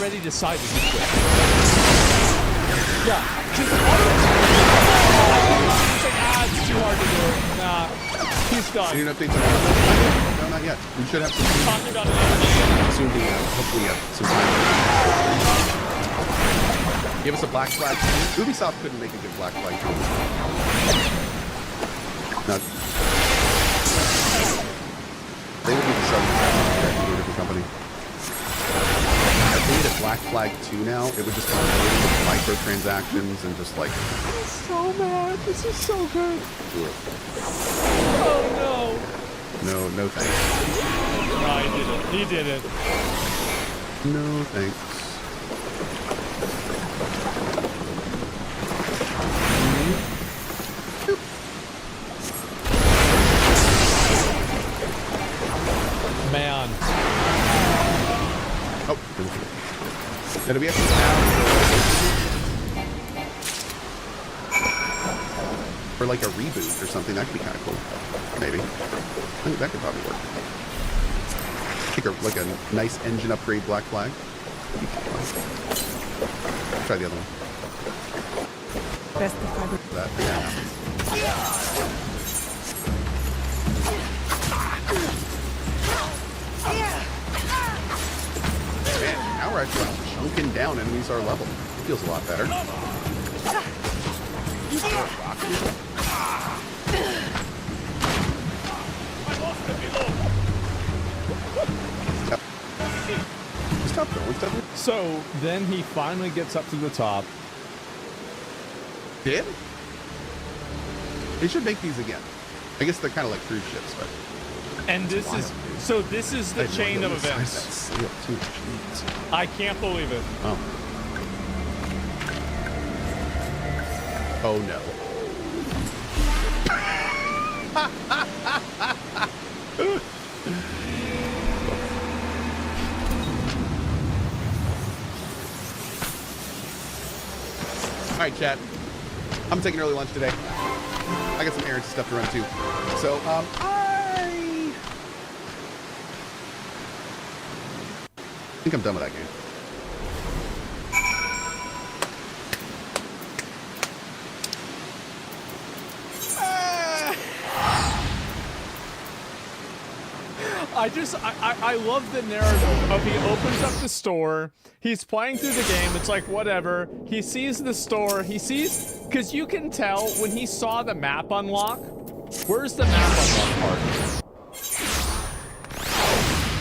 already decided to quit. Yeah, just it's too hard to do. Nah, he's done. Any updates? No, not yet. We should have some. Talking about it. Soon be, hopefully, some time. Give us a Black Flag. Ubisoft couldn't make a good Black Flag. No. They would be the subject to a different company. If they did a Black Flag 2 now, it would just be microtransactions and just like. I'm so mad. This is so good. Oh no. No thanks. No, he did it. He did it. No thanks. Man. Oh. Now, do we have to have for like a reboot or something? That could be kind of cool. Maybe. I think that could probably work. Like a nice engine upgrade Black Flag. Try the other one. Best the fiber. That. Man, now we're actually chunking down enemies our level. It feels a lot better. Stop going, stop. So then he finally gets up to the top. Did? They should make these again. I guess they're kind of like cruise ships, but. And this is the chain of events. I can't believe it. Oh. Oh no. All right, chat. I'm taking early lunch today. I got some errands and stuff to run too. So, I think I'm done with that game. I love the narrative of he opens up the store, he's playing through the game, it's like whatever, he sees the store, because you can tell when he saw the map unlock, where's the map unlock part?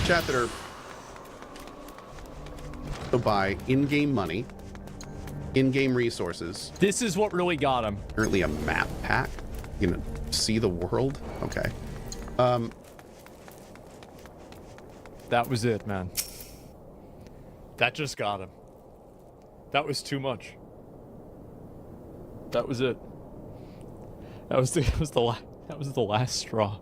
Chat that are to buy in-game money, in-game resources. This is what really got him. Currently a map pack. You know, see the world. Okay. That was it, man. That just got him. That was too much. That was it. That was the last straw.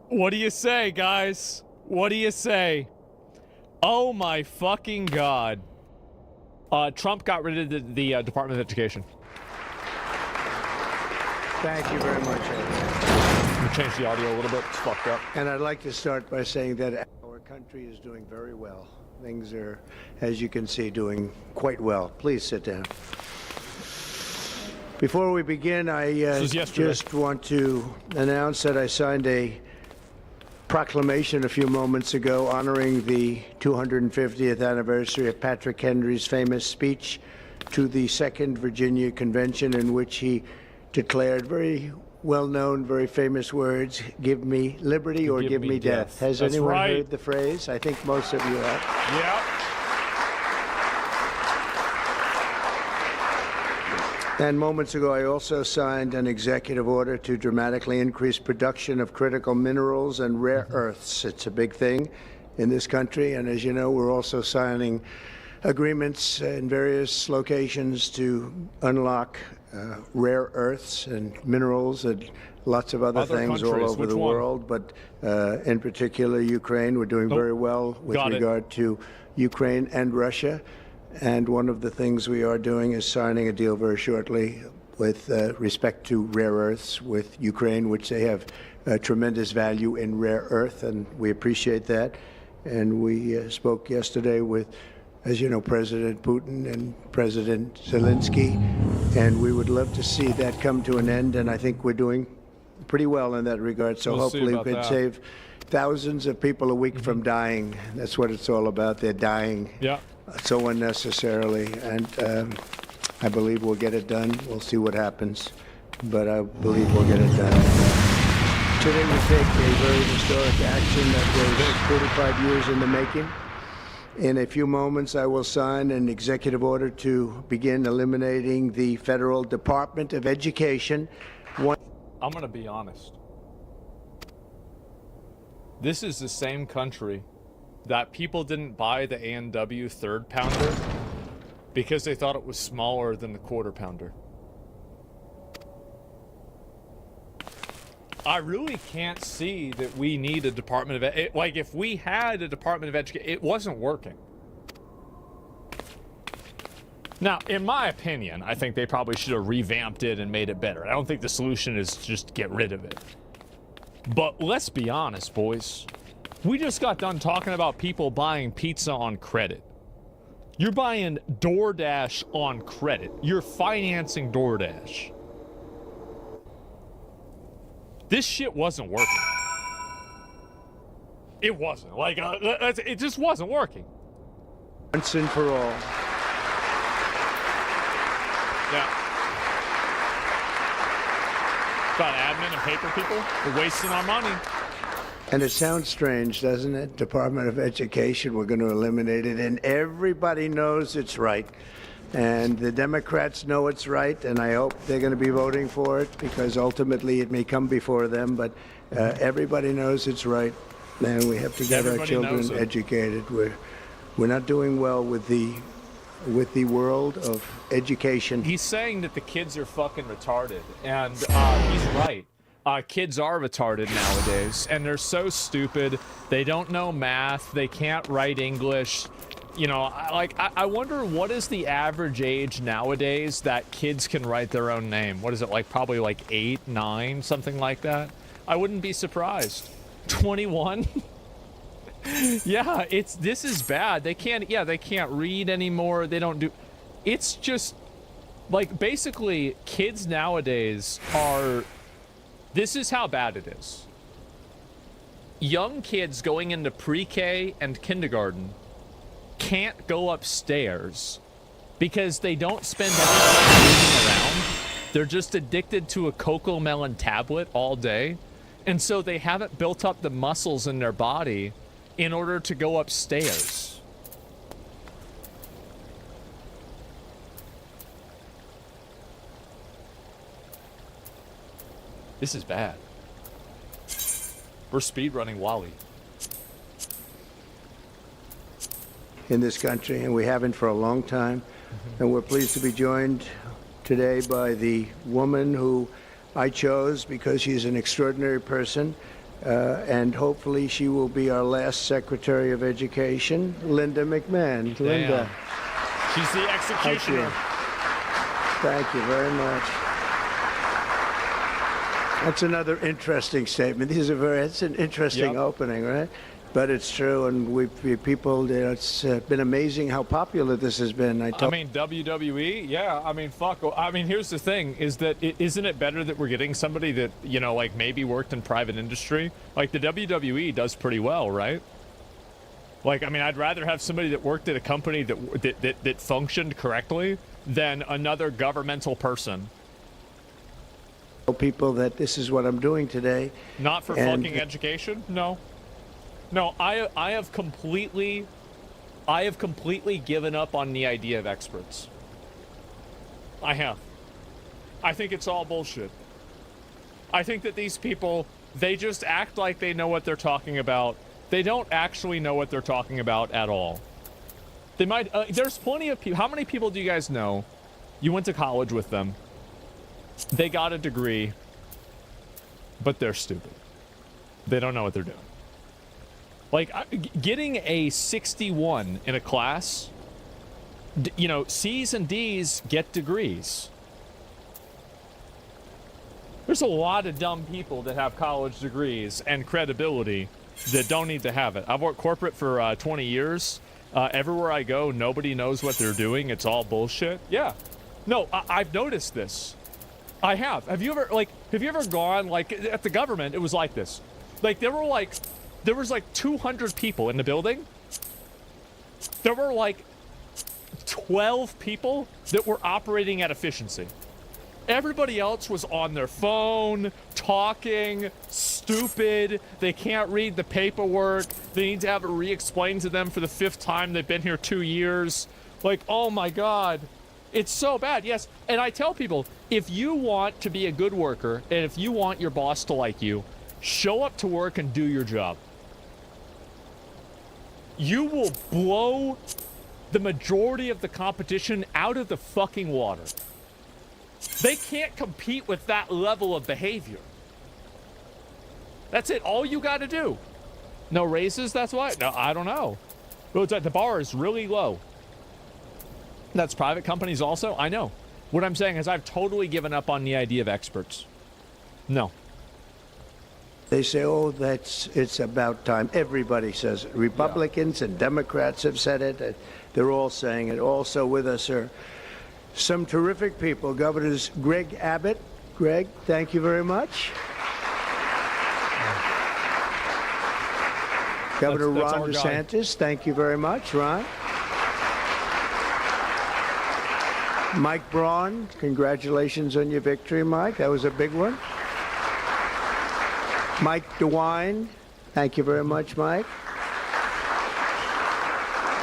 What do you say, guys? What do you say? Oh my fucking god. Trump got rid of the Department of Education. Thank you very much, We'll change the audio a little bit. It's fucked up. And I'd like to start by saying that our country is doing very well. Things are, as you can see, doing quite well. Please sit down. Before we begin, I just want to announce that I signed a proclamation a few moments ago honoring the 250th anniversary of Patrick Henry's famous speech to the Second Virginia Convention, in which he declared very well-known, very famous words, "Give me liberty or give me death." Has anyone heard the phrase? I think most of you have. Yeah. And moments ago, I also signed an executive order to dramatically increase production of critical minerals and rare earths. It's a big thing in this country, and as you know, we're also signing agreements in various locations to unlock rare earths and minerals and lots of other things all countries, over which the one? world, but in particular Ukraine. We're doing very well with regard to Ukraine and Russia. And one of the things we are doing is signing a deal very shortly with respect to rare earths with Ukraine, which they have tremendous value in rare earth, and we appreciate that. And we spoke yesterday with, as you know, President Putin and President Zelensky, and we would love to see that come to an end, and I think we're doing pretty well in that regard. So hopefully we can save thousands of people a week from dying. That's what it's all about. They're dying so unnecessarily, and I believe we'll get it done. We'll see what happens, but I believe we'll get it done. Today we take a very historic action that was 45 years in the making. In a few moments, I will sign an executive order to begin eliminating the Federal Department of Education. I'm going to be honest. This is the same country that people didn't buy the A&W third pounder because they thought it was smaller than the quarter pounder. I really can't see that we need a Department of like if we had a Department of Education, it wasn't working. Now, in my opinion, I think they probably should have revamped it and made it better. I don't think the solution is just get rid of it. But let's be honest, boys. We just got done talking about people buying pizza on credit. You're buying DoorDash on credit. You're financing DoorDash. This shit wasn't working. It wasn't. Like, it just wasn't working. Once and for all. Yeah. About admin and paper people. We're wasting our money. And it sounds strange, doesn't it? Department of Education, we're going to eliminate it. And everybody knows it's right. And the Democrats know it's right, and I hope they're going to be voting for it because ultimately it may come before them. But everybody knows it's right, and we have to get our children educated. We're not doing well with the world of education. He's saying that the kids are fucking retarded, and he's right. Kids are retarded nowadays, and they're so stupid. They don't know math. They can't write English. You know, I wonder what is the average age nowadays that kids can write their own name? What is it, like probably like 8, 9, something like that? I wouldn't be surprised. 21? Yeah, this is bad. They can't read anymore. They don't do, it's just like basically kids nowadays are, this is how bad it is. Young kids going into pre-K and kindergarten can't go upstairs because they don't spend any time moving around. They're just addicted to a Cocomelon tablet all day, and so they haven't built up the muscles in their body in order to go upstairs. This is bad. We're speedrunning Wally. In this country, and we haven't for a long time. And we're pleased to be joined today by the woman who I chose because she's an extraordinary person, and hopefully she will be our last Secretary of Education, Linda McMahon. Damn. Linda. She's the executioner. Thank you very much. That's another interesting statement. It's an interesting opening, right? But it's true, and people, it's been amazing how popular this has been. I mean, WWE, yeah. I mean, fuck. I mean, here's the thing: is that isn't it better that we're getting somebody that like maybe worked in private industry? Like the WWE does pretty well, right? Like, I mean, I'd rather have somebody that worked at a company that functioned correctly than another governmental person. People that this is what I'm doing today. Not for fucking education? No. No, I have completely given up on the idea of experts. I have. I think it's all bullshit. I think that these people, they just act like they know what they're talking about. They don't actually know what they're talking about at all. They might, there's plenty of people. How many people do you guys know? You went to college with them. They got a degree. but they're stupid. They don't know what they're doing. Like, getting a 61 in a class, you know, C's and D's get degrees. There's a lot of dumb people that have college degrees and credibility that don't need to have it. I've worked corporate for 20 years. Everywhere I go, nobody knows what they're doing. It's all bullshit. Yeah. No, I've noticed this. I have. Have you ever gone, like, at the government, it was like this. Like, there was like 200 people in the building. There were like 12 people that were operating at efficiency. Everybody else was on their phone, talking, stupid. They can't read the paperwork. They need to have it re-explained to them for the 5th time. They've been here 2 years. Like, oh my God. It's so bad, yes. And I tell people, if you want to be a good worker, and if you want your boss to like you, show up to work and do your job. You will blow the majority of the competition out of the fucking water. They can't compete with that level of behavior. That's it. All you got to do. No raises, that's why? No, I don't know. Well, the bar is really low. That's private companies also? I know. What I'm saying is I've totally given up on the idea of experts. No. They say, oh, it's about time. Everybody says it. Republicans and Democrats have said it. They're all saying it. Also with us are some terrific people. Governors Greg Abbott. Greg, thank you very much. Governor Ron DeSantis, thank you very much, Ron. Mike Braun, congratulations on your victory, Mike. That was a big one. Mike DeWine, thank you very much, Mike.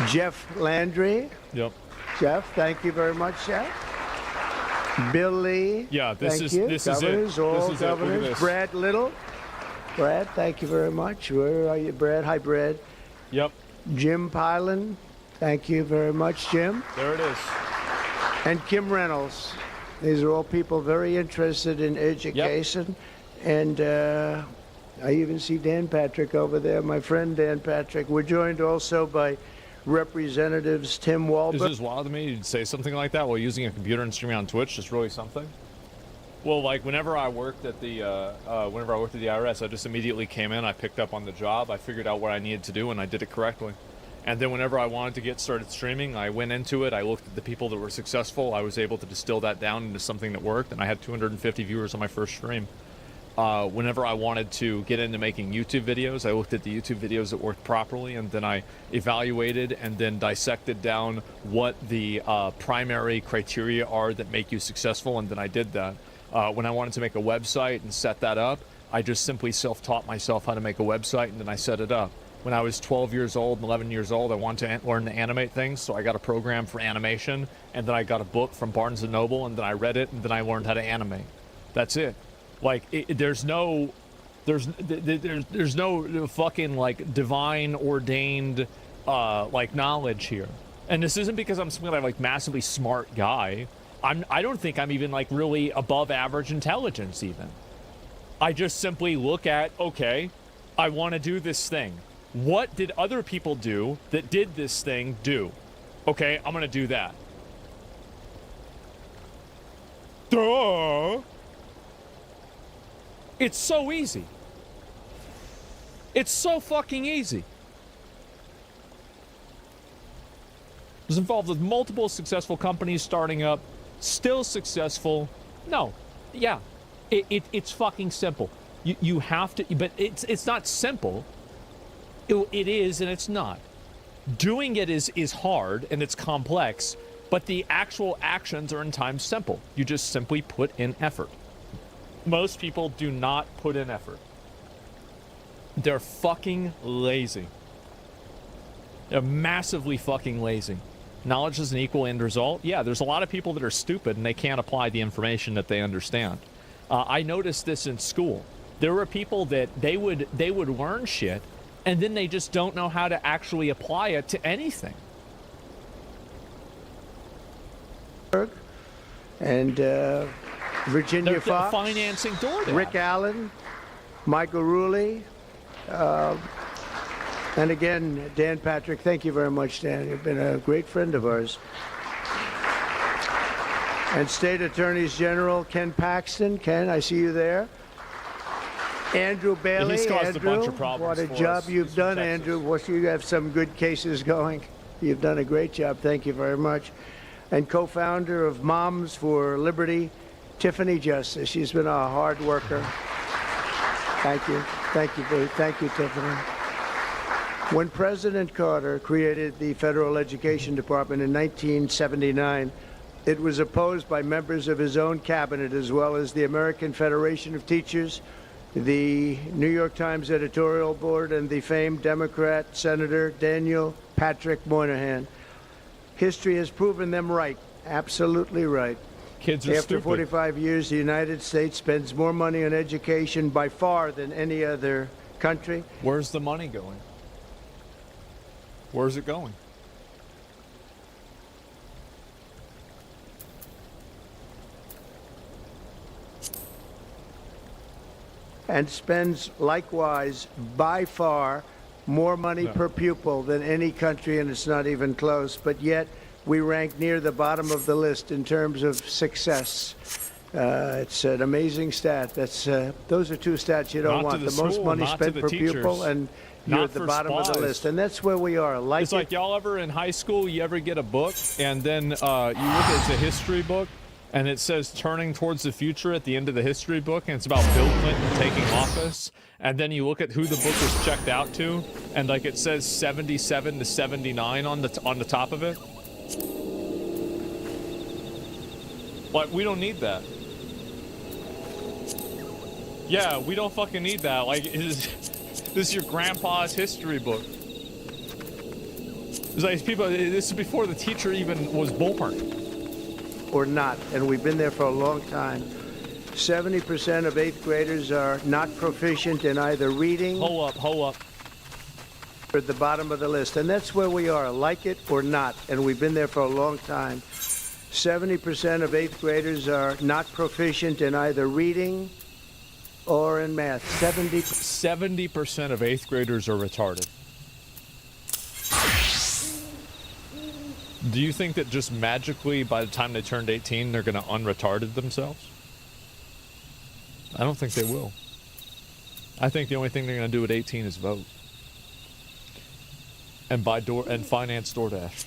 Jeff Landry. Yep. Jeff, thank you very much, Jeff. Bill Lee. Yeah, this is governors, it. All this is governors. it. Brad Little. Brad, thank you very much. Where are you, Brad? Hi, Brad. Yep. Jim Pylan. Thank you very much, Jim. There it is. And Kim Reynolds. These are all people very interested in education. Yep. And I even see Dan Patrick over there, my friend Dan Patrick. We're joined also by Representatives Tim Walberg. Is this wild to me? You'd say something like that while using a computer and streaming on Twitch? Just really something? Well, like whenever I worked at the IRS, I just immediately came in. I picked up on the job. I figured out what I needed to do, and I did it correctly. And then whenever I wanted to get started streaming, I went into it. I looked at the people that were successful. I was able to distill that down into something that worked, and I had 250 viewers on my first stream. Whenever I wanted to get into making YouTube videos, I looked at the YouTube videos that worked properly, and then I evaluated and then dissected down what the primary criteria are that make you successful, and then I did that. When I wanted to make a website and set that up, I just simply self-taught myself how to make a website, and then I set it up. When I was 12 years old and 11 years old, I wanted to learn to animate things, so I got a program for animation, and then I got a book from Barnes & Noble, and then I read it, and then I learned how to animate. That's it. Like, there's no fucking, like, divine ordained, like, knowledge here. And this isn't because I'm some kind of, like, massively smart guy. I don't think I'm even, like, really above average intelligence, even. I just simply look at, okay, I want to do this thing. What did other people do that did this thing do? Okay, I'm going to do that. Duh! It's so easy. It's so fucking easy. I was involved with multiple successful companies starting up, still successful. No, yeah, it's fucking simple. You have to, but it's not simple. It is and it's not. Doing it is hard and it's complex, but the actual actions are in times simple. You just simply put in effort. Most people do not put in effort. They're fucking lazy. They're massively fucking lazy. Knowledge is an equal end result. Yeah, there's a lot of people that are stupid and they can't apply the information that they understand. I noticed this in school. There were people that they would learn shit and then they just don't know how to actually apply it to anything. And Virginia They're Fox, financing DoorDash. Rick Allen, Michael Rulli, and again, Dan Patrick. Thank you very much, Dan. You've been a great friend of ours. And State Attorneys General Ken Paxton. Ken, I see you there. Andrew Bailey. He's caused Andrew, a bunch of problems what a for job us. you've He's from done, Texas. Andrew. You have some good cases going. You've done a great job. Thank you very much. And co-founder of Moms for Liberty, Tiffany Justice. She's been a hard worker. Thank you. Thank you, Boo. Thank you, Tiffany. When President Carter created the Federal Education Department in 1979, it was opposed by members of his own cabinet, as well as the American Federation of Teachers, the New York Times editorial board, and the famed Democrat Senator Daniel Patrick Moynihan. History has proven them right, absolutely right. Kids are After stupid. 45 years, the United States spends more money on education by far than any other country. Where's the money going? Where's it going? And spends likewise by far more money per pupil than any country, and it's not even close. But yet we rank near the bottom of the list in terms of success. It's an amazing stat. Those are two stats you don't Not to want. the The most school, money not to spent the per teachers. pupil, and you're Not at the for bottom of the SPAs. list. And that's where we are. It's like y'all ever in high school, you ever get a book and then you look at it's a history book and it says turning towards the future at the end of the history book, and it's about Bill Clinton taking office, and then you look at who the book was checked out to, and like it says 77 to 79 on the top of it. Like, we don't need that. Yeah, we don't fucking need that. Like, this is your grandpa's history book. It's like people. This is before the teacher even was born. Or not, and we've been there for a long time. 70% of 8th graders are not proficient in either reading. Hold up. We're at the bottom of the list, and that's where we are, like it or not, and we've been there for a long time. 70% of 8th graders are not proficient in either reading or in math. 70% of 8th graders are retarded. Do you think that just magically by the time they turned 18 they're going to unretarded themselves? I don't think they will. I think the only thing they're going to do at 18 is vote. And finance DoorDash.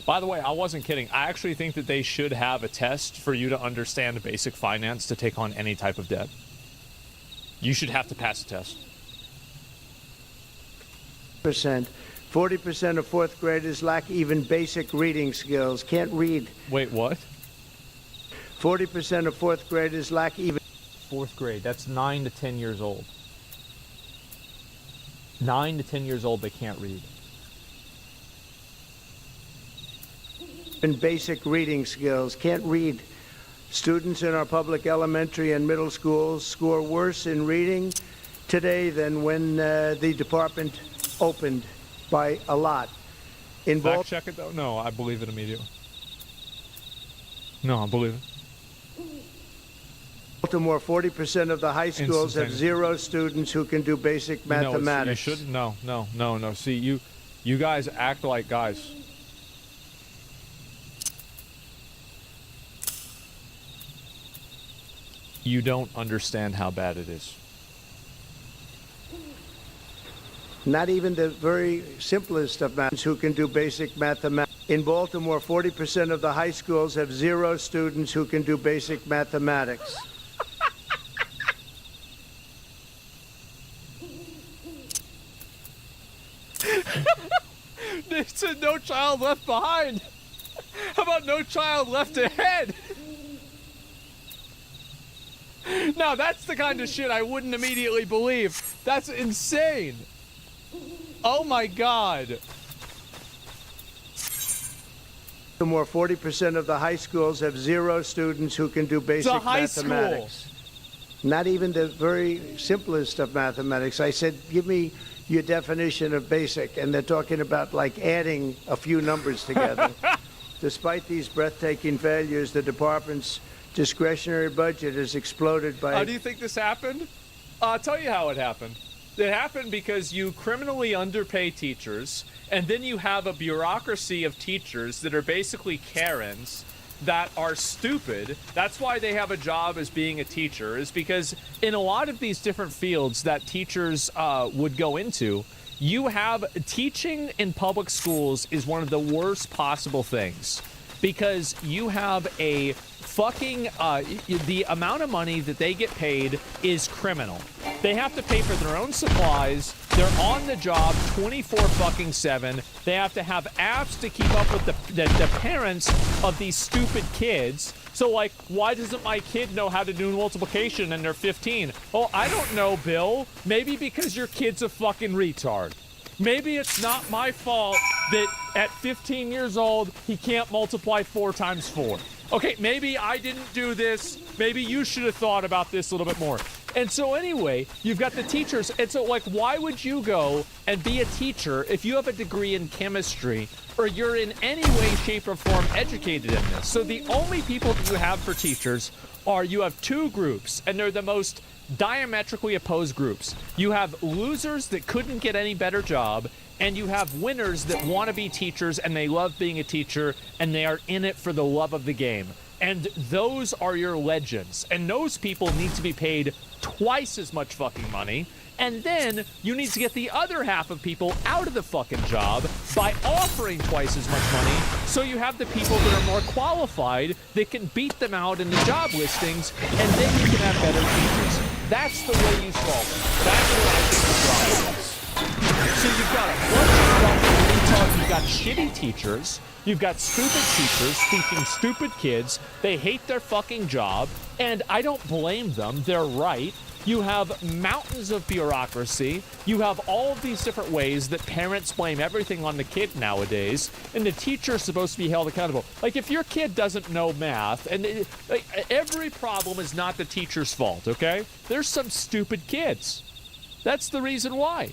By the way, I wasn't kidding. I actually think that they should have a test for you to understand basic finance to take on any type of debt. You should have to pass a test. 40% of 4th graders lack even basic reading skills. Can't read. Wait, what? 40% of 4th graders lack even 4th grade. That's 9 to 10 years old. 9 to 10 years old, they can't read. basic reading skills. Can't read. Students in our public elementary and middle schools score worse in reading today than when the department opened by a lot. In Fact check it though? No, I believe it immediately. No, I believe it. Baltimore, 40% of the high schools have 0 students who can do basic mathematics. No, you shouldn't. No. See, you guys act like guys. You don't understand how bad it is. Not even the very simplest of maths who can do basic mathematics. In Baltimore, 40% of the high schools have 0 students who can do basic mathematics. It said no child left behind. How about no child left ahead? Now that's the kind of shit I wouldn't immediately believe. That's insane. Oh my God. More 40% of the high schools have 0 students who can do basic mathematics. Not even the very simplest of mathematics. I said, give me your definition of basic, and they're talking about like adding a few numbers together. Despite these breathtaking failures, the department's discretionary budget has exploded by... How do you think this happened? I'll tell you how it happened. It happened because you criminally underpay teachers, and then you have a bureaucracy of teachers that are basically Karens that are stupid. That's why they have a job as being a teacher, is because in a lot of these different fields that teachers would go into, you have teaching in public schools is one of the worst possible things, because you have a fucking the amount of money that they get paid is criminal. They have to pay for their own supplies. They're on the job 24/7. They have to have apps to keep up with the parents of these stupid kids. So, like, why doesn't my kid know how to do multiplication and they're 15? Oh, I don't know, Bill. Maybe because your kid's a fucking retard. Maybe it's not my fault that at 15 years old, he can't multiply 4 times 4. Okay, maybe I didn't do this. Maybe you should have thought about this a little bit more. And so anyway, you've got the teachers. And so, like, why would you go and be a teacher if you have a degree in chemistry or you're in any way, shape, or form educated in this? So the only people that you have for teachers are, you have 2 groups, and they're the most diametrically opposed groups. You have losers that couldn't get any better job, and you have winners that want to be teachers and they love being a teacher and they are in it for the love of the game. And those are your legends. And those people need to be paid twice as much fucking money. And then you need to get the other half of people out of the fucking job by offering twice as much money, so you have the people that are more qualified that can beat them out in the job listings, and then you can have better teachers. That's the way you solve it. That's what I think the problem is. So you've got a bunch of fucking retards. You've got shitty teachers. You've got stupid teachers teaching stupid kids. They hate their fucking job, and I don't blame them. They're right. You have mountains of bureaucracy. You have all of these different ways that parents blame everything on the kid nowadays, and the teacher's supposed to be held accountable. Like, if your kid doesn't know math, and every problem is not the teacher's fault, okay? There's some stupid kids. That's the reason why.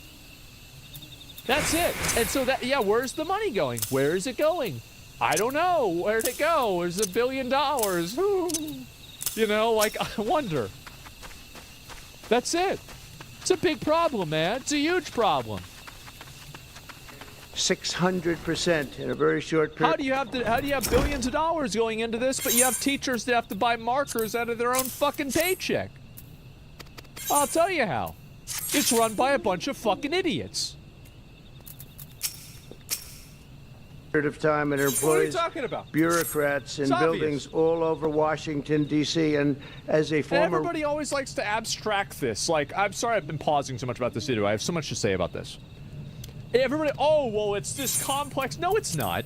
That's it. And so that, yeah, where's the money going? Where is it going? I don't know. Where'd it go? There's $1 billion. You know, like, I wonder. That's it. It's a big problem, man. It's a huge problem. 600% in a very short period. How do you have billions of dollars going into this, but you have teachers that have to buy markers out of their own fucking paycheck? I'll tell you how. It's run by a bunch of fucking idiots. Of time and employees, what are you talking about? Bureaucrats in buildings all over Washington, D.C. And as a former... And everybody always likes to abstract this. Like, I'm sorry I've been pausing so much about this video. I have so much to say about this. Everybody, oh, well, it's this complex. No, it's not.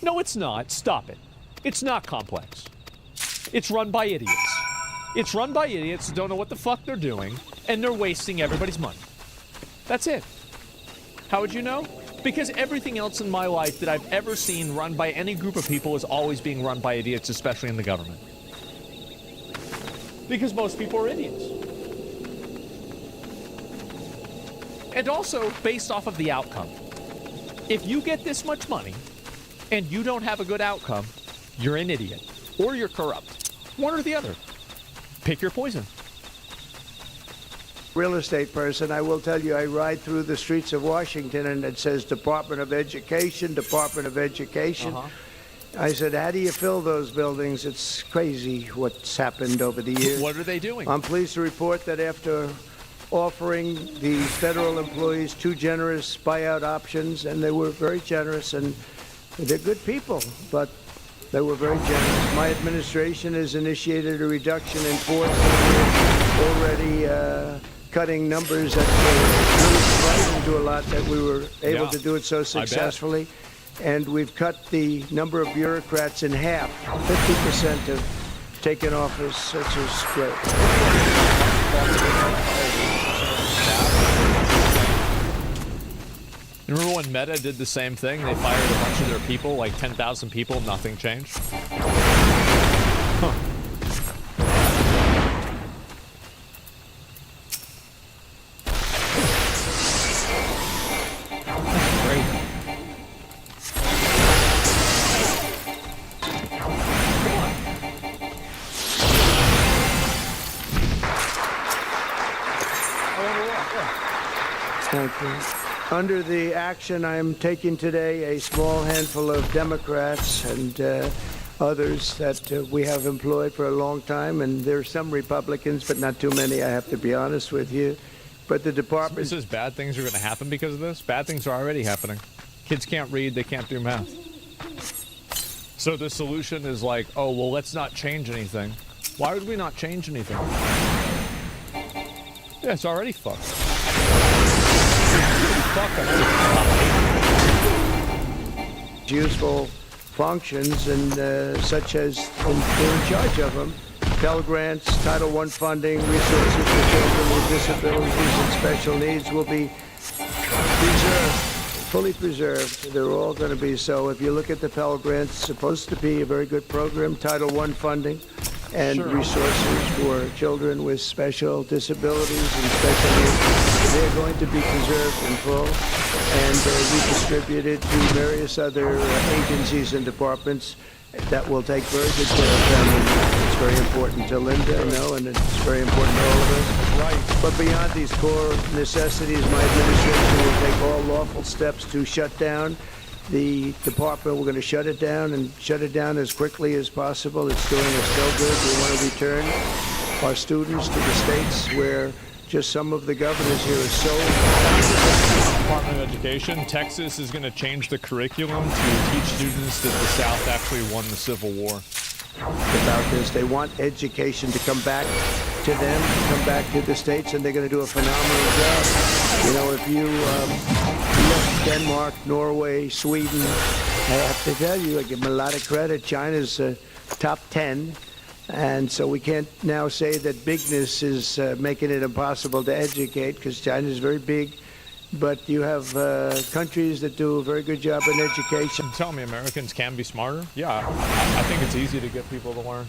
No, it's not. Stop it. It's not complex. It's run by idiots. It's run by idiots who don't know what the fuck they're doing, and they're wasting everybody's money. That's it. How would you know? Because everything else in my life that I've ever seen run by any group of people is always being run by idiots, especially in the government. Because most people are idiots. And also, based off of the outcome. If you get this much money, and you don't have a good outcome, you're an idiot. Or you're corrupt. One or the other. Pick your poison. Real estate person, I will tell you, I ride through the streets of Washington and it says Department of Education, Department of Education. I said, how do you fill those buildings? It's crazy what's happened over the years. What are they doing? I'm pleased to report that after offering the federal employees 2 generous buyout options, and they were very generous, and they're good people, but they were very generous. My administration has initiated a reduction in force. Already cutting numbers that really didn't do a lot, that we were able to do it so successfully. And we've cut the number of bureaucrats in half. 50% have taken office, which is great. Remember when Meta did the same thing? They fired a bunch of their people, like 10,000 people, nothing changed? Huh. Thank you. Under the action I'm taking today, a small handful of Democrats and others that we have employed for a long time, and there are some Republicans, but not too many, I have to be honest with you. But the department... This is bad things are going to happen because of this? Bad things are already happening. Kids can't read, they can't do math. So the solution is like, oh, well, let's not change anything. Why would we not change anything? Yeah, it's already fucked. Useful functions, and such as they're in charge of them. Pell Grants, Title I funding, resources for children with disabilities and special needs will be preserved, fully preserved. They're all going to be so. If you look at the Pell Grants, it's supposed to be a very good program. Title I funding and resources for children with special disabilities and special needs. They're going to be preserved in full and redistributed to various other agencies and departments that will take very good care of them. And it's very important to Linda, and it's very important to all of us. Right. But beyond these core necessities, my administration will take all lawful steps to shut down the department. We're going to shut it down and shut it down as quickly as possible. It's doing us so good. We want to return our students to the states where just some of the governors here are so... Department of Education, Texas is going to change the curriculum to teach students that the South actually won the Civil War. About this, they want education to come back to them, come back to the states, and they're going to do a phenomenal job. You know, if you look Denmark, Norway, Sweden, I have to tell you, I give them a lot of credit. China's top 10. And so we can't now say that bigness is making it impossible to educate, because China is very big. But you have countries that do a very good job in education. Tell me Americans can be smarter? Yeah, I think it's easy to get people to learn.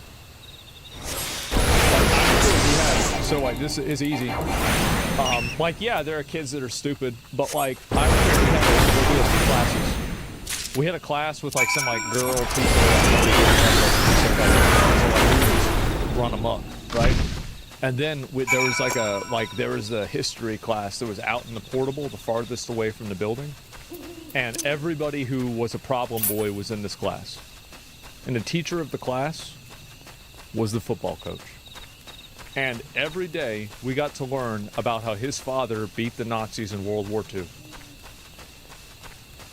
So like, this is easy. Like, yeah, there are kids that are stupid, but like, I remember we had two classes. We had a class with like some like girl people run amok, right? And then there was the history class that was out in the portable, the farthest away from the building. And everybody who was a problem boy was in this class. And the teacher of the class was the football coach. And every day we got to learn about how his father beat the Nazis in World War II.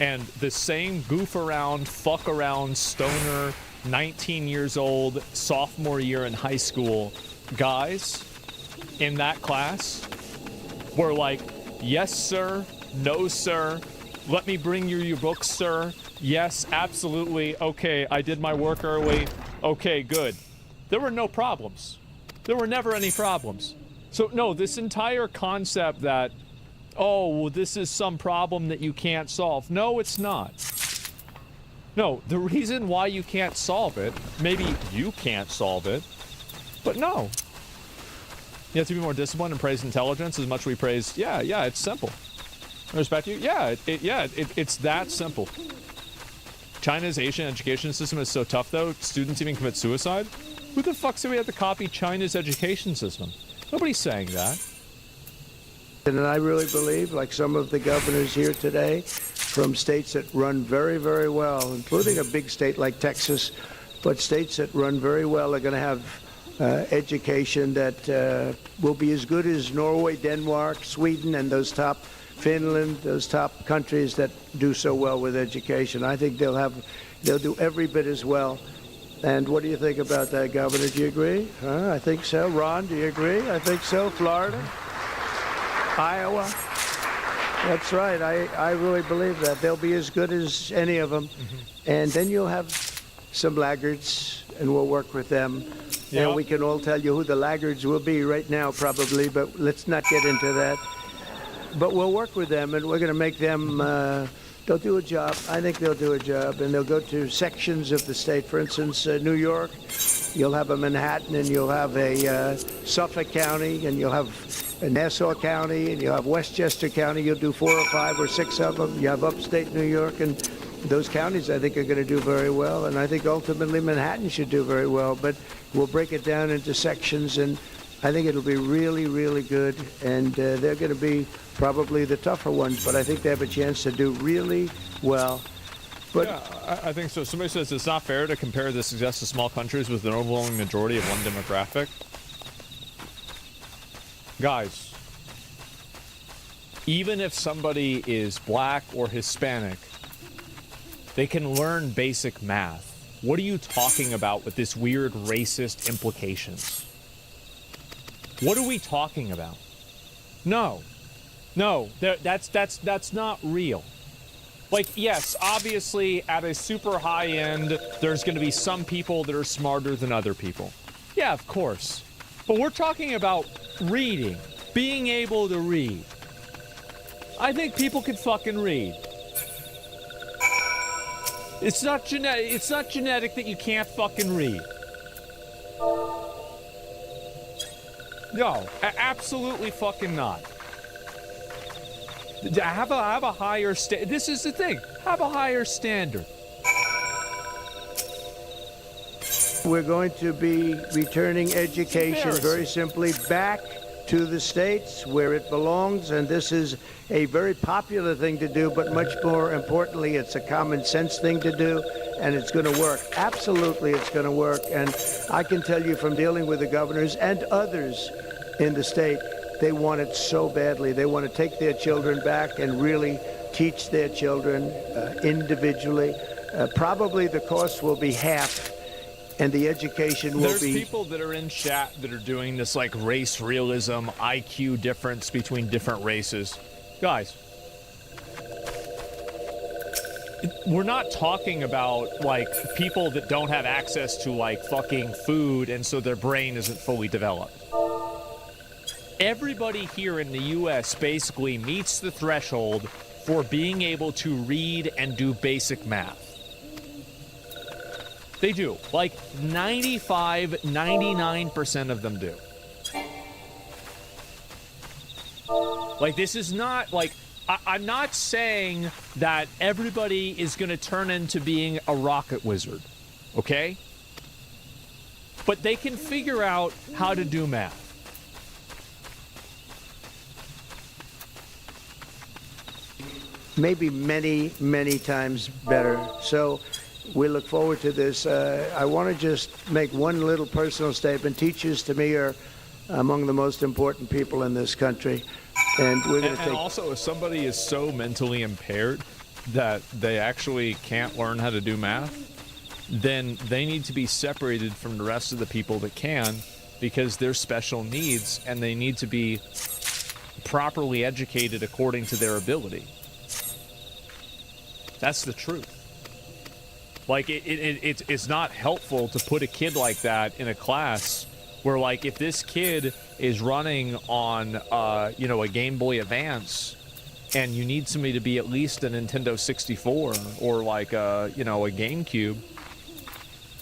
And the same goof around, fuck around, stoner, 19 years old, sophomore year in high school guys in that class were like, yes, sir, no, sir, let me bring you your books, sir, yes, absolutely, okay, I did my work early, okay, good. There were no problems. There were never any problems. So no, this entire concept that, oh, well, this is some problem that you can't solve. No, it's not. No, the reason why you can't solve it, maybe you can't solve it, but no. You have to be more disciplined and praise intelligence as much as we praise, yeah, it's simple. I respect you? Yeah, it's that simple. China's Asian education system is so tough, though, students even commit suicide. Who the fuck said we have to copy China's education system? Nobody's saying that. And I really believe, like some of the governors here today, from states that run very, very well, including a big state like Texas, but states that run very well are going to have education that will be as good as Norway, Denmark, Sweden, and those top, Finland, those top countries that do so well with education. I think they'll do every bit as well. And what do you think about that, Governor? Do you agree? I think so. Ron, do you agree? I think so. Florida? Iowa? That's right. I really believe that. They'll be as good as any of them. Mm-hmm. And then you'll have some laggards, and we'll work with them. Yep. And we can all tell you who the laggards will be right now, probably, but let's not get into that. But we'll work with them, and we're going to make them, they'll do a job. I think they'll do a job, and they'll go to sections of the state. For instance, New York, you'll have a Manhattan, and you'll have a Suffolk County, and you'll have a Nassau County, and you'll have Westchester County. You'll do 4 or 5 or 6 of them. You have upstate New York, and those counties, I think, are going to do very well. And I think ultimately Manhattan should do very well. But we'll break it down into sections, and I think it'll be really, really good, and they're going to be probably the tougher ones, but I think they have a chance to do really well. But yeah, I think so. Somebody says it's not fair to compare the success of small countries with an overwhelming majority of one demographic. Guys, even if somebody is black or Hispanic, they can learn basic math. What are you talking about with this weird racist implications? What are we talking about? No, that's not real. Like, yes, obviously at a super high end, there's going to be some people that are smarter than other people. Yeah, of course. But we're talking about reading, being able to read. I think people can fucking read. It's not genetic that you can't fucking read. No, absolutely fucking not. Have a higher this is the thing. Have a higher standard. we're going to be returning education very simply back to the states where it belongs, and this is a very popular thing to do, but much more importantly, it's a common sense thing to do, and it's going to work. Absolutely, it's going to work. And I can tell you from dealing with the governors and others in the state, they want it so badly. They want to take their children back and really teach their children individually. Probably the cost will be half, and the education will There's be... There's people that are in chat that are doing this like race realism, IQ difference between different races. Guys, we're not talking about like people that don't have access to like fucking food and so their brain isn't fully developed. Everybody here in the US basically meets the threshold for being able to read and do basic math. They do. Like 95, 99% of them do. Like, this is not like, I'm not saying that everybody is going to turn into being a rocket wizard, okay? But they can figure out how to do math. Maybe many, many times better. So we look forward to this. I want to just make one little personal statement. Teachers, to me, are among the most important people in this country. And we're going to take... And also, if somebody is so mentally impaired that they actually can't learn how to do math, then they need to be separated from the rest of the people that can, because they're special needs and they need to be properly educated according to their ability. That's the truth. Like, it's not helpful to put a kid like that in a class where, like, if this kid is running on, you know, a Game Boy Advance and you need somebody to be at least a Nintendo 64 or, like, you know, a GameCube,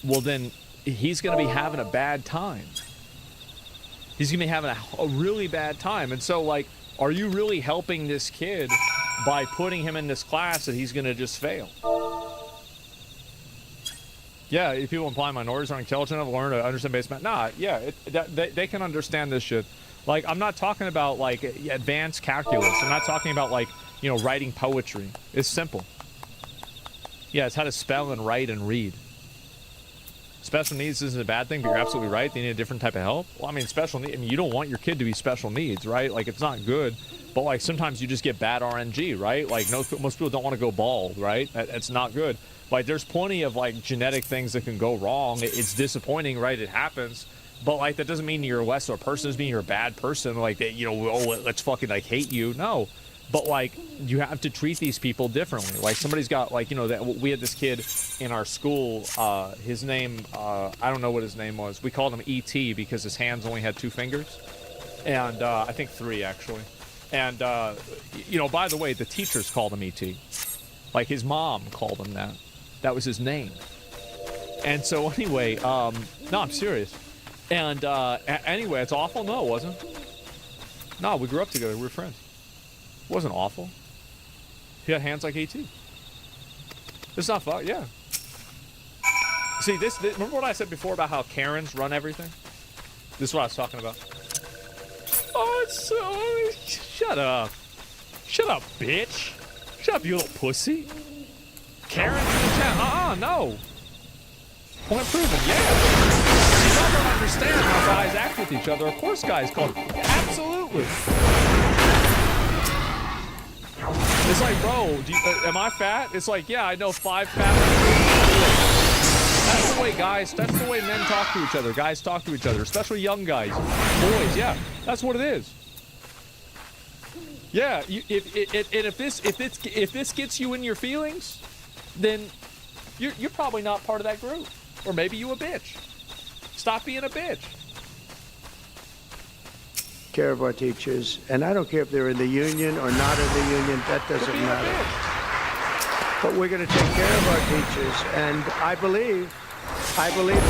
well, then he's going to be having a bad time. He's going to be having a really bad time. And so, like, are you really helping this kid by putting him in this class that he's going to just fail? Yeah, if people imply minorities are intelligent enough to learn to understand basic math. Nah, yeah, they can understand this shit. Like, I'm not talking about, like, advanced calculus. I'm not talking about, like, you know, writing poetry. It's simple. Yeah, it's how to spell and write and read. Special needs isn't a bad thing, but you're absolutely right. They need a different type of help. Well, I mean, special needs, I mean, you don't want your kid to be special needs, right? Like, it's not good. But, like, sometimes you just get bad RNG, right? Like, most people don't want to go bald, right? That's not good. Like, there's plenty of, like, genetic things that can go wrong. It's disappointing, right? It happens. But, like, that doesn't mean you're a less of a person. It doesn't mean you're a bad person. Like, that, you know, oh, let's fucking, like, hate you. No. But, like, you have to treat these people differently. Like, somebody's got, like, you know, we had this kid in our school. His name, I don't know what his name was. We called him E.T. because his hands only had 2 fingers. And I think 3, actually. And, you know, by the way, the teachers called him E.T. Like, his mom called him that. That was his name. And so, anyway, no, I'm serious. And, anyway, it's awful? No, it wasn't. No, we grew up together. We were friends. It wasn't awful. He had hands like E.T. It's not fun, yeah. See, this, remember what I said before about how Karens run everything? This is what I was talking about. That's shut up. Shut up, bitch. Shut up, you little pussy. Karen's in the chat. No. Point proven, yeah. You don't understand how guys act with each other. Of course guys call it. Absolutely. It's like, bro, am I fat? It's like, yeah, I know 5 fat people. That's the way guys, that's the way men talk to each other. Guys talk to each other, especially young guys. Boys, yeah, that's what it is. Yeah, if this gets you in your feelings, then you're probably not part of that group. Or maybe you a bitch. Stop being a bitch. Care of our teachers, and I don't care if they're in the union or not in the union, that doesn't matter. But we're going to take care of our teachers, and I believe the state will take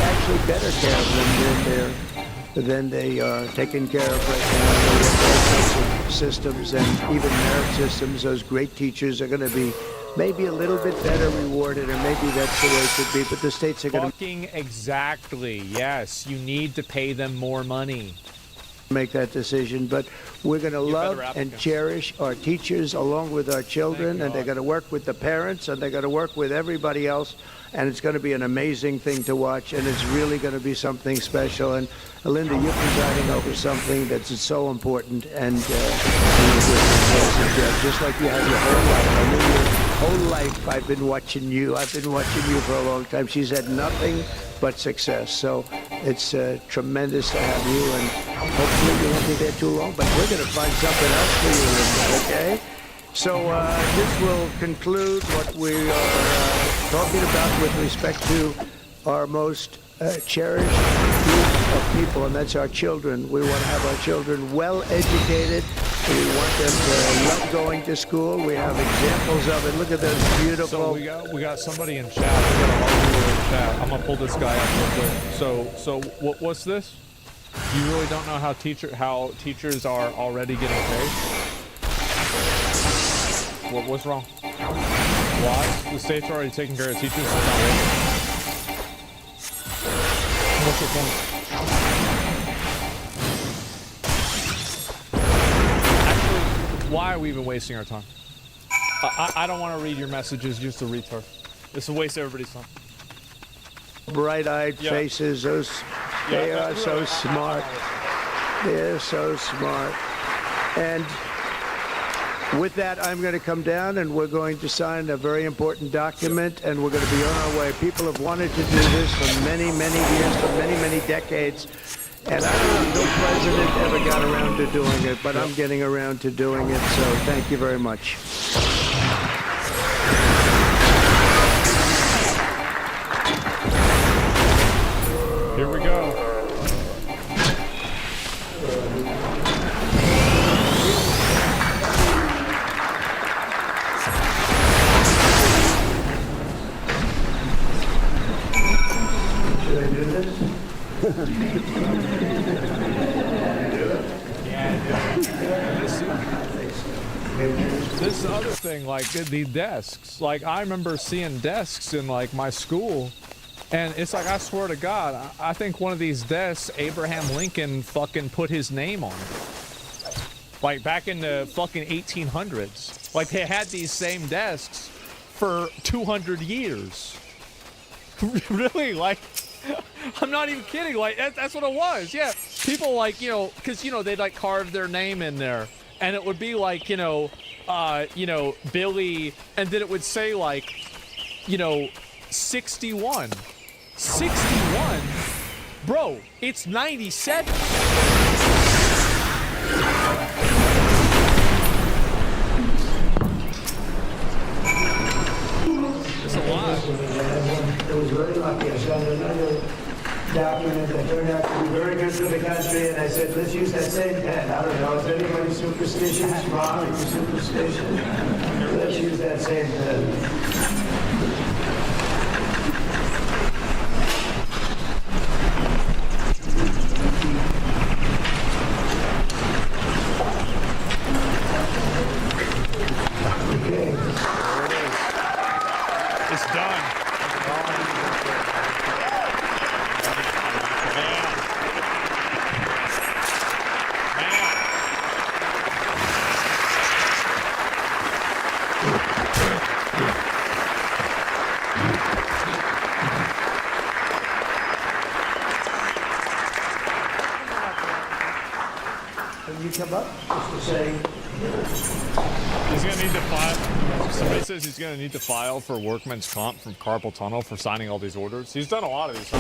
actually better care of them than they are taken care of right now. All sorts of systems and even merit systems. Those great teachers are going to be maybe a little bit better rewarded, or maybe that's the way it should be. But the states are going to fucking exactly. Yes, you need to pay them more money. Make that decision, but we're going to love and cherish our teachers along with our children, and they're going to work with the parents, and they're going to work with everybody else, and it's going to be an amazing thing to watch, and it's really going to be something special. And Linda, you're presiding over something that's so important, and just like you have your whole life. I mean, your whole life I've been watching you. I've been watching you for a long time. She's had nothing but success, so it's tremendous to have you, and hopefully you won't be there too long, but we're going to find something else for you, Linda, okay? So this will conclude what we are talking about with respect to our most cherished group of people, and that's our children. We want to have our children well educated. We want them to love going to school. We have examples of it. Look at those beautiful. So we got somebody in chat. We got a arguer in chat. I'm gonna pull this guy up real quick. So what's this? You really don't know how teachers are already getting paid? What's wrong? Why? The state's already taking care of teachers. It's not working. What's your point? Why are we even wasting our time? I don't want to read your messages, just a retard. This will waste everybody's time. Bright-eyed faces, they are so smart. They're so smart. And with that, I'm going to come down and we're going to sign a very important document, and we're going to be on our way. People have wanted to do this for many, many years, for many, many decades. And I don't know, no president ever got around to doing it, but I'm getting around to doing it, so thank you very much. Here we go. Should I do this? This other thing, like the desks, like I remember seeing desks in like my school, and it's like, I swear to God, I think one of these desks, Abraham Lincoln fucking put his name on it. Like back in the fucking 1800s. Like they had these same desks for 200 years. Really? Like, I'm not even kidding. Like, that's what it was. Yeah. People like, you know, because, you know, they'd like carve their name in there. And it would be like, you know, Billy. And then it would say like, you know, 61. 61? Bro, it's 97. It's a lot. It was very lucky. I saw another document that turned out to be very good for the country, and I said, let's use that same pen. I don't know, is anybody superstitious? Mom, are you superstitious? Let's use that same pen. when you come up, just to say, He's gonna need to file. Somebody says he's gonna need to file for workman's comp from carpal tunnel for signing all these orders. He's done a lot of these. Huh?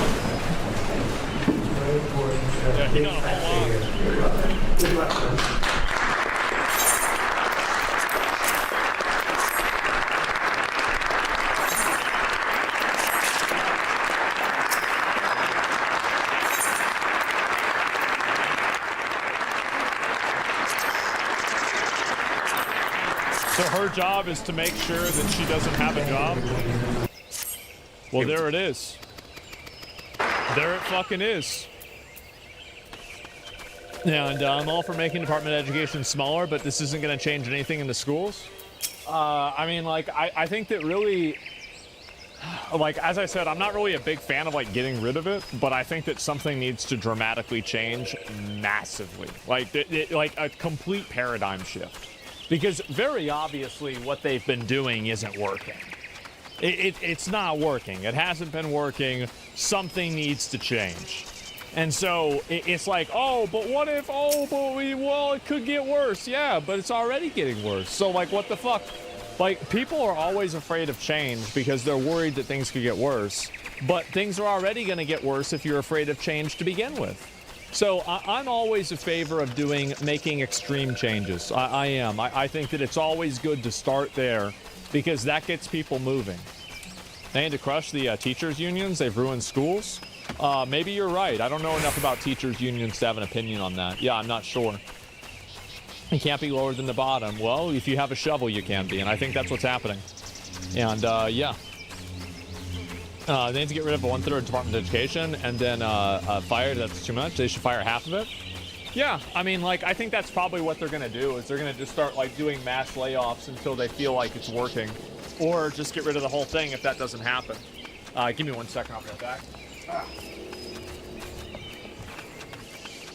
Yeah, he done a whole lot. So her job is to make sure that she doesn't have a job? Well, there it is. There it fucking is. And I'm all for making Department of Education smaller, but this isn't going to change anything in the schools. I mean, like, I think that really, like, as I said, I'm not really a big fan of, like, getting rid of it, but I think that something needs to dramatically change massively. Like, like a complete paradigm shift. Because very obviously what they've been doing isn't working. It's not working. It hasn't been working. Something needs to change. And so it's like, oh, but what if, oh, but well, it could get worse. Yeah, but it's already getting worse. So, like, what the fuck? Like, people are always afraid of change because they're worried that things could get worse. But things are already going to get worse if you're afraid of change to begin with. So I'm always a favor of making extreme changes. I am. I think that it's always good to start there because that gets people moving. They need to crush the teachers' unions. They've ruined schools. Maybe you're right. I don't know enough about teachers' unions to have an opinion on that. Yeah, I'm not sure. You can't be lower than the bottom. Well, if you have a shovel, you can be, and I think that's what's happening. And yeah. They need to get rid of 1/3 of Department of Education and then fire. That's too much. They should fire half of it. Yeah, I mean, like, I think that's probably what they're going to do is they're going to just start, like, doing mass layoffs until they feel like it's working. Or just get rid of the whole thing if that doesn't happen. Give me 1 second. I'll be right back.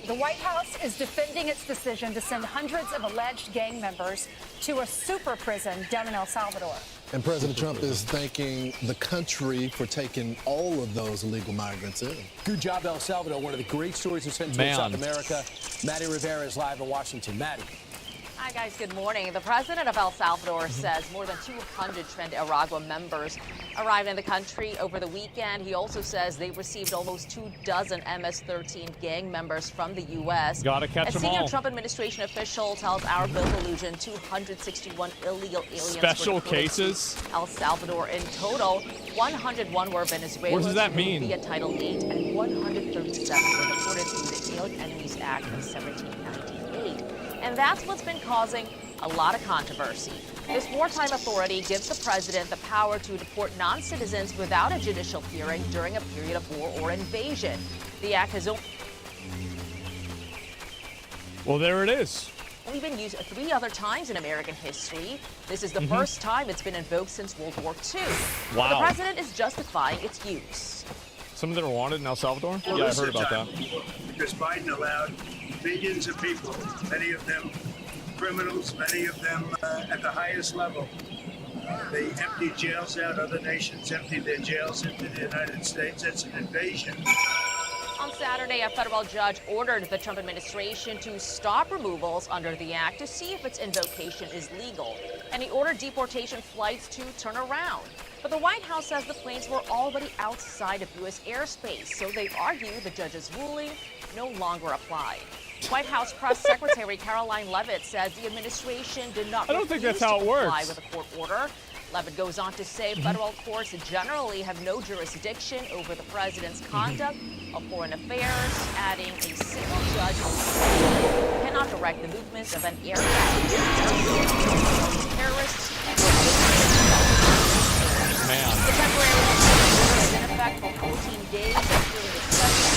The White House is defending its decision to send hundreds of alleged gang members to a super prison down in El Salvador. And President Trump is thanking the country for taking all of those illegal migrants in. Good job, El Salvador. One of the great stories in Central and South America. Maddie Rivera is live in Washington. Maddie. Hi, guys. Good morning. The president of El Salvador says more than 200 Tren de Aragua members arrived in the country over the weekend. He also says they received almost 24 MS-13 gang members from the U.S. Gotta catch them all. A senior Trump administration official tells our Bill Illusion 261 illegal aliens Special cases? El Salvador. In total, 101 were Venezuelans. What does that mean? Via Title 8, and 137 were deported through the Alien Enemies Act of 1798. And that's what's been causing a lot of controversy. This wartime authority gives the president the power to deport non-citizens without a judicial hearing during a period of war or invasion. The act has Well, there it is. only been used 3 other times in American history. This is the first time it's been invoked since World War II. Wow. The president is justifying its use. Some of them are wanted in El Salvador? Well, Yeah, I heard about that. Because Biden allowed millions of people, many of them criminals, many of them at the highest level. They emptied jails out. Other nations emptied their jails into the United States. That's an invasion. On Saturday, a federal judge ordered the Trump administration to stop removals under the act to see if its invocation is legal. And he ordered deportation flights to turn around. But the White House says the planes were already outside of U.S. airspace, so they argue the judge's ruling no longer applied. White House Press Secretary Caroline Leavitt says the administration did not I don't think refuse that's how to it works. comply with a court order. Leavitt goes on to say federal courts generally have no jurisdiction over the president's conduct of foreign affairs, adding a single judge cannot direct the movements of an aircraft terrorists. Man. The temporary order is in effect for 14 days until the discussion.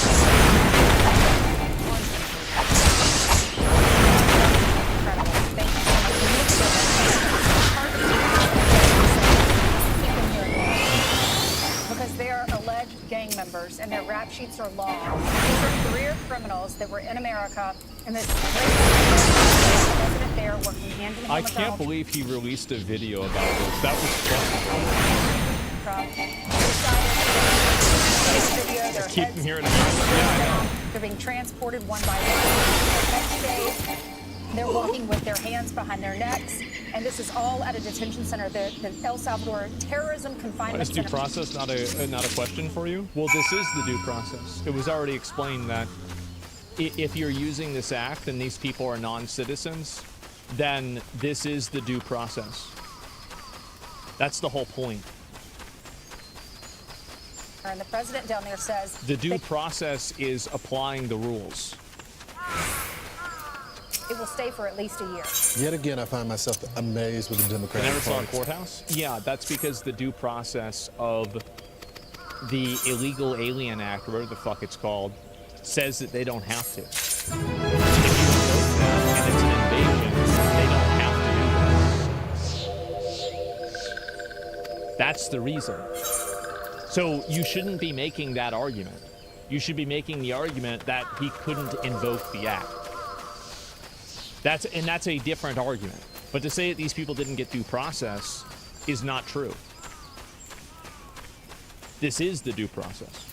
Incredible. Thank you so much. Because they are alleged gang members and their rap sheets are long. These are career criminals that were in America and this president there working hand in hand I with can't Donald believe he released a video about this. That was fun. Trump. Decided to video their Keep heads them here in America. Yeah, I know. They're being transported one by one. Next day, they're walking with their hands behind their necks. And this is all at a detention center, the El Salvador Terrorism Confinement Center. Is due process not a question for you? Well, this is the due process. It was already explained that if you're using this act and these people are non-citizens, then this is the due process. That's the whole point. And the president down there says the due process is applying the rules. It will stay for at least a year. Yet again, I find myself amazed with the Democratic You never saw a Party. courthouse? Yeah, that's because the due process of the Illegal Alien Act, whatever the fuck it's called, says that they don't have to. If you invoke them and it's an invasion, they don't have to do this. That's the reason. So you shouldn't be making that argument. You should be making the argument that he couldn't invoke the act. That's a different argument. But to say that these people didn't get due process is not true. This is the due process.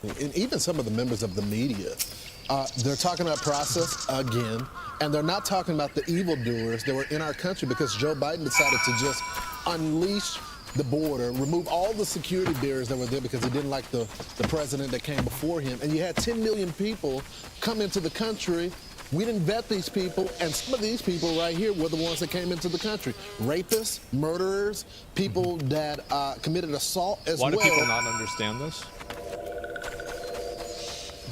And even some of the members of the media, they're talking about process again, and they're not talking about the evildoers that were in our country because Joe Biden decided to just unleash the border, remove all the security barriers that were there because he didn't like the president that came before him. And you had 10 million people come into the country. We didn't vet these people, and some of these people right here were the ones that came into the country. Rapists, murderers, people that committed assault as well. Why do people not understand this?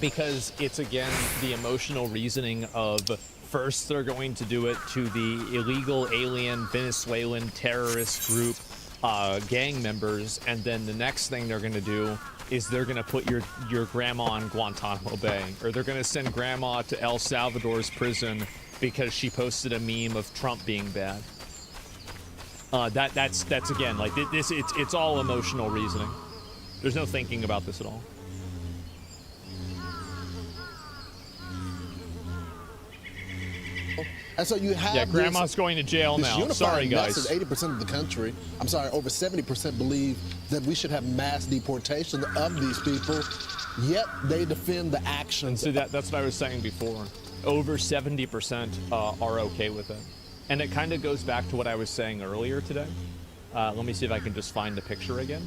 Because it's, again, the emotional reasoning of first they're going to do it to the illegal alien Venezuelan terrorist group gang members, and then the next thing they're going to do is they're going to put your grandma in Guantanamo Bay, or they're going to send grandma to El Salvador's prison because she posted a meme of Trump being bad. That's again, like this. It's all emotional reasoning. There's no thinking about this at all. And so you have grandma's going to jail now. Sorry, guys. 80% of the country, I'm sorry, over 70% believe that we should have mass deportation of these people, yet they defend the actions. And so that's what I was saying before. Over 70% are okay with it. And it kind of goes back to what I was saying earlier today. Let me see if I can just find the picture again.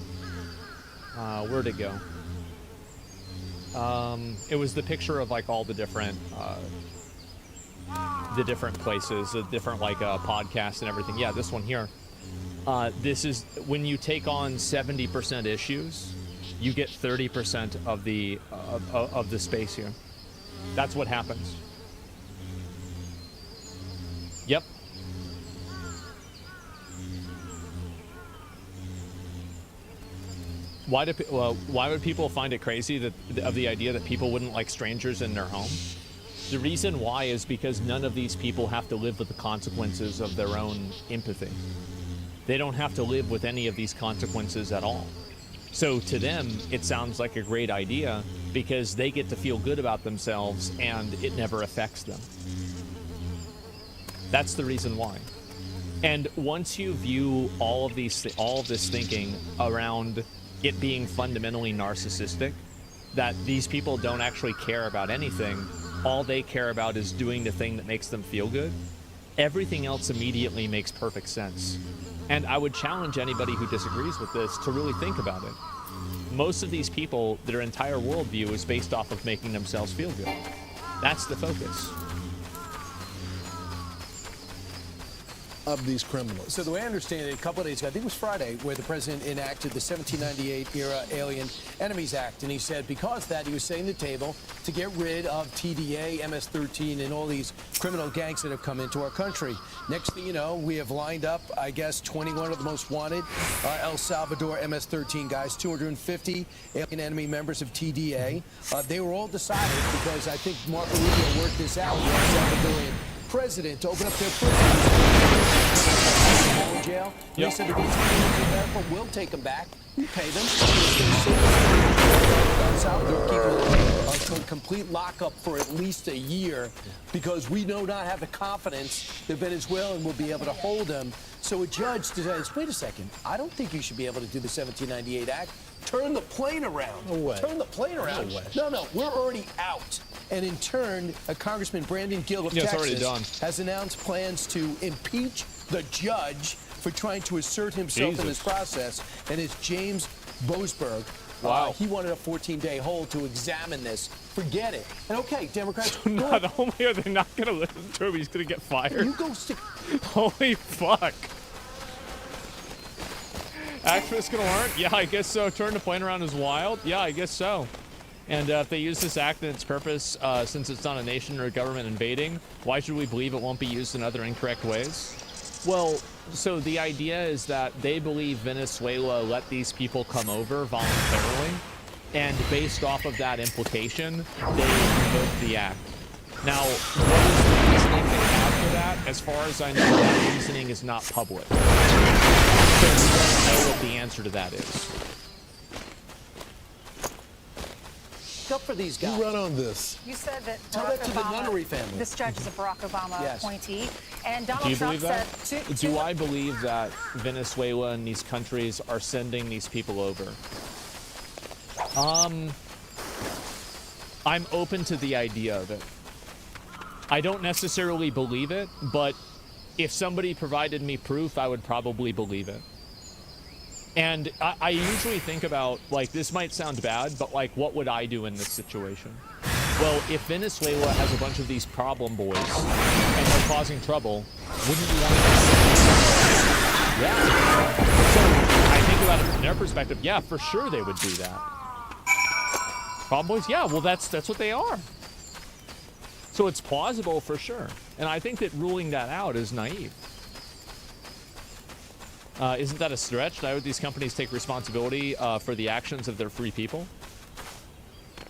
Where'd it go? It was the picture of like all the different places, the different like podcasts and everything. Yeah, this one here. This is when you take on 70% issues, you get 30% of the space here. That's what happens. Yep. Why would people find it crazy of the idea that people wouldn't like strangers in their home? The reason why is because none of these people have to live with the consequences of their own empathy. They don't have to live with any of these consequences at all. So to them, it sounds like a great idea because they get to feel good about themselves and it never affects them. That's the reason why. And once you view all of this thinking around it being fundamentally narcissistic, that these people don't actually care about anything, all they care about is doing the thing that makes them feel good, everything else immediately makes perfect sense. And I would challenge anybody who disagrees with this to really think about it. Most of these people, their entire worldview is based off of making themselves feel good. That's the focus. Of these criminals. So the way I understand it, a couple of days ago, I think it was Friday, where the president enacted the 1798 era Alien Enemies Act, and he said because of that, he was setting the table to get rid of TDA, MS-13, and all these criminal gangs that have come into our country. Next thing you know, we have lined up, I guess, 21 of the most wanted El Salvador MS-13 guys, 250 alien enemy members of TDA. They were all decided because I think Marco Rubio worked this out with the El Salvadorian president to open up their prisons in jail. They said the reason America will take them back. We pay them. Salvador keep a complete lockup for at least a year because we do not have the confidence that Venezuelan will be able to hold them. So a judge says, wait a second, I don't think you should be able to do the 1798 Act turn the plane around. No way. Turn the plane around. No way. No, we're already out. And in turn, Congressman Brandon Gill of Yeah, it's already Texas done. has announced plans to impeach the judge for trying to assert himself in this process. And it's James Boasberg. Wow. He wanted a 14-day hold to examine this. Forget it. And okay, Democrats. Not only are they not going to listen to him, he's going to get fired. You go stick. Holy fuck. Activists going to learn? Yeah, I guess so. Turn the plane around is wild? Yeah, I guess so. And if they use this act in its purpose, since it's not a nation or a government invading, why should we believe it won't be used in other incorrect ways? Well, so the idea is that they believe Venezuela let these people come over voluntarily, and based off of that implication, they revoked the act. Now, what is the reasoning they have for that? As far as I know, that reasoning is not public. So we don't know what the answer to that is. Up for these guys. You run on this. You said that Tell Barack that to the Obama, nunnery family. This judge is a Barack Obama Yes. appointee, and Donald Do you Trump believe that? said Do I believe that Venezuela and these countries are sending these people over? I'm open to the idea of it. I don't necessarily believe it, but if somebody provided me proof, I would probably believe it. And I usually think about, like, this might sound bad, but, like, what would I do in this situation? Well, if Venezuela has a bunch of these problem boys and they're causing trouble, wouldn't you want to... Yeah. So I think about it from their perspective. Yeah, for sure they would do that. Problem boys? Yeah, well, that's what they are. So it's plausible for sure. And I think that ruling that out is naive. Isn't that a stretch? Why would these companies take responsibility for the actions of their free people?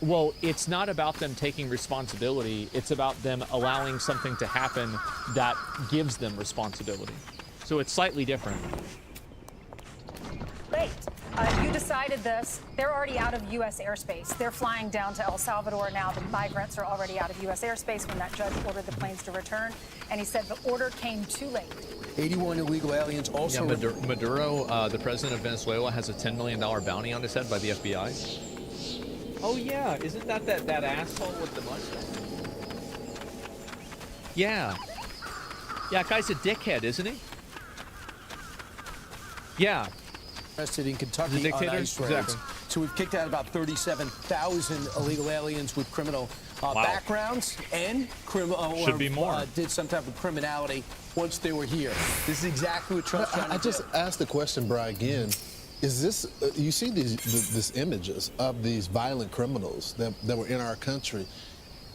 Well, it's not about them taking responsibility. It's about them allowing something to happen that gives them responsibility. So it's slightly different. Wait, you decided this. They're already out of U.S. airspace. They're flying down to El Salvador now. The migrants are already out of U.S. airspace when that judge ordered the planes to return. And he said the order came too late. 81 illegal aliens also... Yeah, Maduro, the president of Venezuela, has a $10 million bounty on his head by the FBI. Oh, yeah. Isn't that asshole with the mustache? Yeah. Yeah, that guy's a dickhead, isn't he? Yeah. Arrested in Kentucky The dictator? on ice raids. Exactly. So we've kicked out about 37,000 illegal aliens with criminal backgrounds and Should be more. did some type of criminality once they were here. This is exactly what Trump's trying to do. I just asked the question, Brian, again. Is this, you see these images of these violent criminals that were in our country.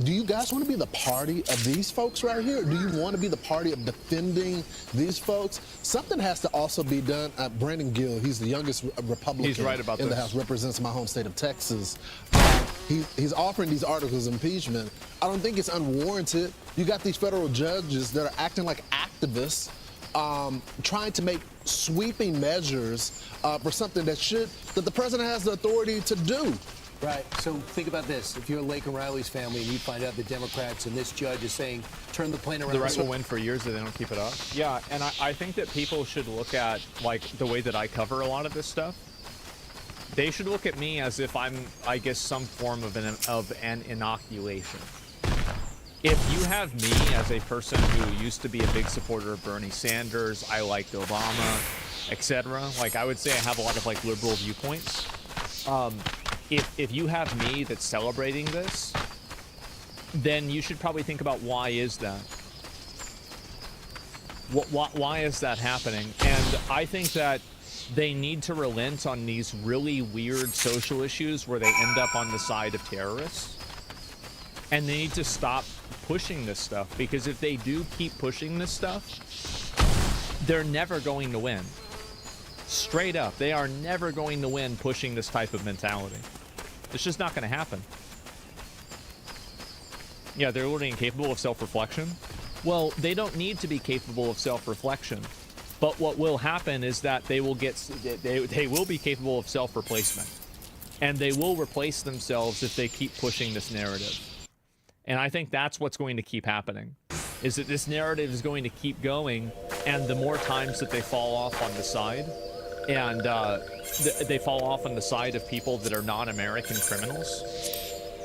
Do you guys want to be the party of these folks right here? Do you want to be the party of defending these folks? Something has to also be done. Brandon Gill, he's the youngest Republican He's right about in the this. House, represents my home state of Texas. He's offering these articles of impeachment. I don't think it's unwarranted. You got these federal judges that are acting like activists, trying to make sweeping measures for something that the president has the authority to do. Right. So think about this. If you're Lake and Riley's family and you find out the Democrats and this judge is saying, turn the plane around. The right will win for years if they don't keep it up. Yeah, and I think that people should look at, like, the way that I cover a lot of this stuff. They should look at me as if I'm, I guess, some form of an inoculation. If you have me as a person who used to be a big supporter of Bernie Sanders, I liked Obama, etc., like, I would say I have a lot of, like, liberal viewpoints. If you have me that's celebrating this, then you should probably think about why is that? Why is that happening? And I think that they need to relent on these really weird social issues where they end up on the side of terrorists. And they need to stop pushing this stuff, because if they do keep pushing this stuff, they're never going to win. Straight up, they are never going to win pushing this type of mentality. It's just not going to happen. Yeah, they're literally incapable of self-reflection. Well, they don't need to be capable of self-reflection. But what will happen is that they will be capable of self-replacement. And they will replace themselves if they keep pushing this narrative. And I think that's what's going to keep happening, is that this narrative is going to keep going, and the more times that they fall off on the side, and they fall off on the side of people that are non-American criminals,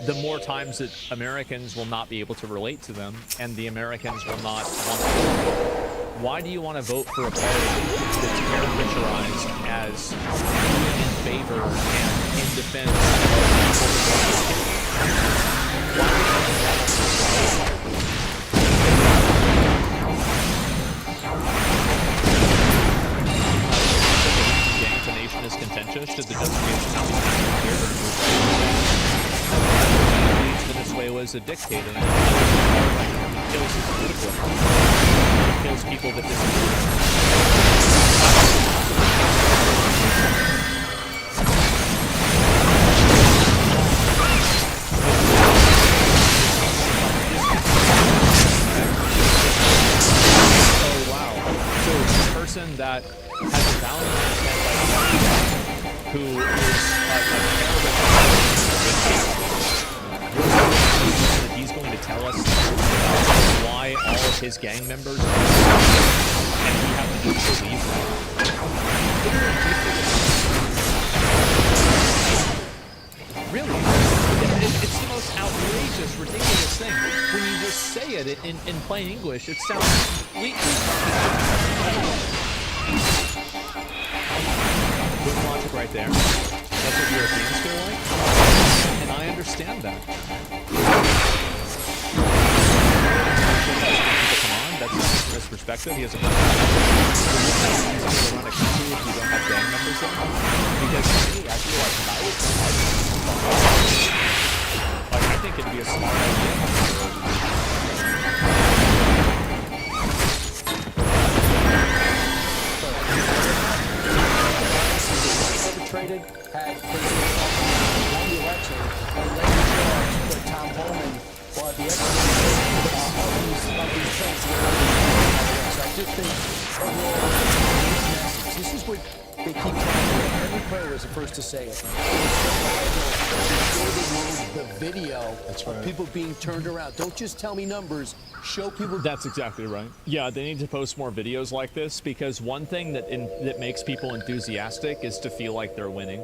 the more times that Americans will not be able to relate to them, and the Americans will not want to vote. Why do you want to vote for a party that's caricaturized as being in favor and in defense of people that the nation is contentious? Should the justification not be here? Venezuela is a dictator. He kills his political opponents. He kills people that disagree. Oh wow! So the person that has a valid who is a terrorist, he's going to tell us why all of his gang members, and we have to just believe that. Really, it's the most outrageous, ridiculous thing. When you just say it in plain English, it sounds completely good logic right there. That's what Europeans feel like, and I understand that. That's his perspective. He has a bunch of run a country if you don't have gang members in. Because to me, I feel like if I was like, I think it'd be a smart idea. Perpetrated, had won the election, and later charged for Tom Bowman or the I just think this is what they keep telling me. Every player is the first to say it. The video of people being turned around. Don't just tell me numbers. Show people. That's exactly right. Yeah, they need to post more videos like this, because one thing that makes people enthusiastic is to feel like they're winning.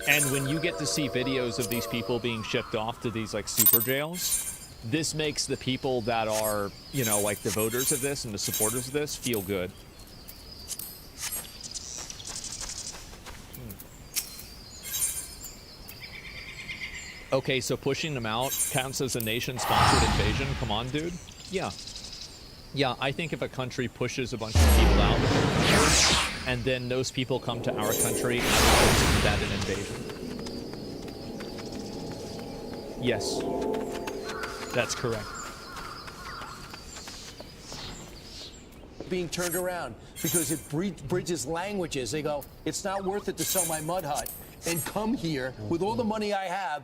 And when you get to see videos of these people being shipped off to these like super jails, this makes the people that are, you know, like the voters of this and the supporters of this feel good. Okay, so pushing them out counts as a nation-sponsored invasion? Come on, dude. Yeah. Yeah, I think if a country pushes a bunch of people out, and then those people come to our country, I would consider that an invasion. Yes. That's correct. Being turned around because it bridges languages. They go, it's not worth it to sell my mud hut and come here with all the money I have